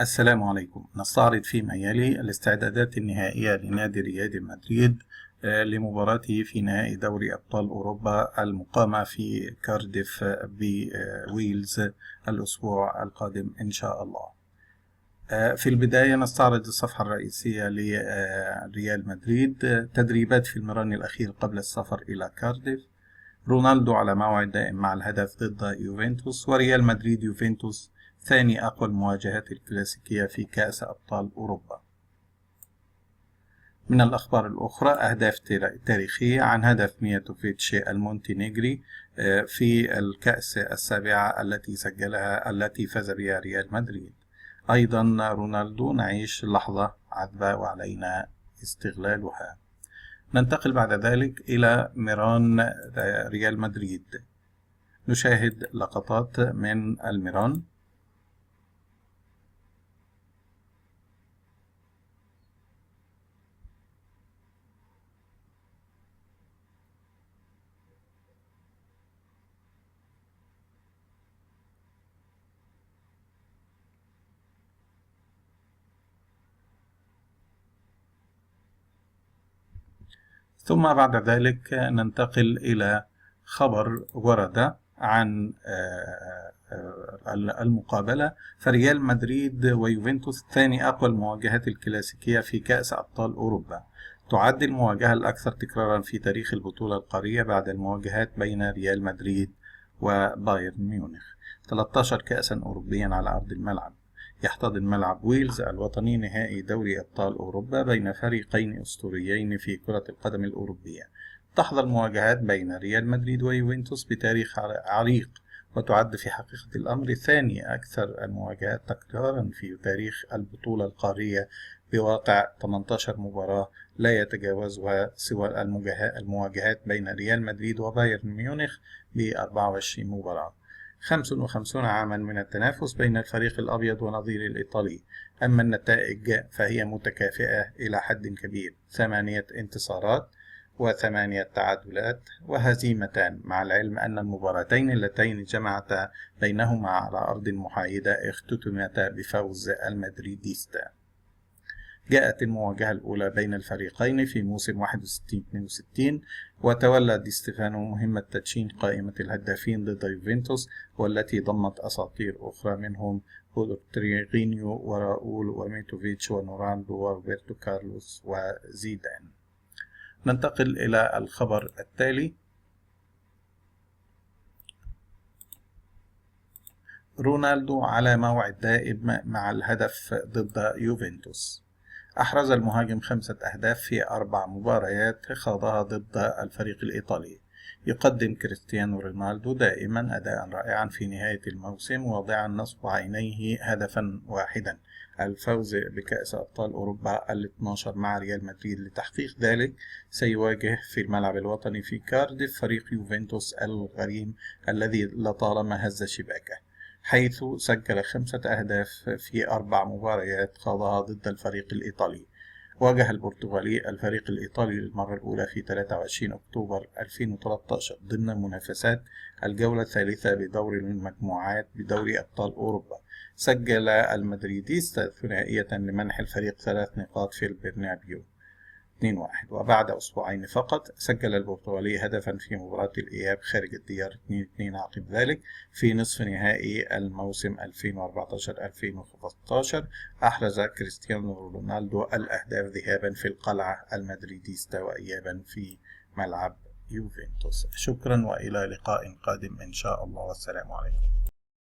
السلام عليكم. نستعرض فيما يلي الاستعدادات النهائية لنادي ريال مدريد لمباراته في نهائي دوري أبطال أوروبا المقامة في كارديف بويلز الأسبوع القادم إن شاء الله. في البداية نستعرض الصفحة الرئيسية لريال مدريد. تدريبات في المران الأخير قبل السفر إلى كارديف. رونالدو على موعد دائم مع الهدف ضد يوفنتوس، وريال مدريد يوفنتوس ثاني أقوى المواجهات الكلاسيكية في كأس أبطال أوروبا. من الأخبار الأخرى أهداف تاريخية عن هدف مياتوفيتش المونتينيجري في الكأس السابعة التي فاز بها ريال مدريد. أيضا رونالدو نعيش لحظة عذبة وعلينا استغلالها. ننتقل بعد ذلك إلى ميران ريال مدريد. نشاهد لقطات من الميران. ثم بعد ذلك ننتقل إلى خبر ورد عن المقابلة. فريال مدريد ويوفنتوس ثاني أقوى المواجهات الكلاسيكية في كأس أبطال أوروبا. تعد المواجهة الأكثر تكرارا في تاريخ البطولة القارية بعد المواجهات بين ريال مدريد وبايرن ميونخ. 13 كأسا أوروبيا على أرض الملعب. يحتضن ملعب ويلز الوطني نهائي دوري أبطال أوروبا بين فريقين أسطوريين في كرة القدم الأوروبية. تحظى المواجهات بين ريال مدريد ويوفنتوس بتاريخ عريق، وتعد في حقيقة الأمر ثاني أكثر المواجهات تكرارا في تاريخ البطولة القارية بواقع 18 مباراة لا يتجاوزها سوى المواجهات بين ريال مدريد وبايرن ميونخ ب 24 مباراة. 55 عاما من التنافس بين الفريق الأبيض ونظيره الإيطالي. أما النتائج فهي متكافئة إلى حد كبير، 8 انتصارات و8 تعادلات وهزيمتان، مع العلم أن المباراتين اللتين جمعتا بينهما على أرض محايدة اختتمتا بفوز المدريديستا. جاءت المواجهة الأولى بين الفريقين في موسم 61-62، وتولى دي ستيفانو مهمة تدشين قائمة الهدافين ضد يوفنتوس، والتي ضمت أساطير أخرى منهم بولوتريغينيو وراؤول وميتوفيتش ونورالدو وروبرتو كارلوس وزيدان. ننتقل إلى الخبر التالي. رونالدو على موعد دائم مع الهدف ضد يوفنتوس. أحرز المهاجم 5 أهداف في 4 مباريات خاضها ضد الفريق الإيطالي. يقدم كريستيانو رونالدو دائما أداء رائعا في نهاية الموسم، واضعا نصب عينيه هدفا واحدا: الفوز بكأس أبطال أوروبا ال12 مع ريال مدريد. لتحقيق ذلك سيواجه في الملعب الوطني في كارديف فريق يوفنتوس الغريم الذي لطالما هز شباكه، حيث سجل 5 أهداف في 4 مباريات خاضها ضد الفريق الإيطالي. واجه البرتغالي الفريق الإيطالي للمرة الأولى في 23 أكتوبر 2013 ضمن منافسات الجولة الثالثة بدور المجموعات بدوري أبطال أوروبا. سجل المدريديستا ثنائية لمنح الفريق 3 نقاط في البرنابيو 2-1، وبعد أسبوعين فقط سجل البرتغالي هدفا في مباراة الإياب خارج الديار 2-2. عقب ذلك في نصف نهائي الموسم 2014-2015 أحرز كريستيانو رونالدو الأهداف ذهابا في القلعة المدريديستا وإيابا في ملعب يوفنتوس. شكرا وإلى لقاء قادم إن شاء الله، والسلام عليكم.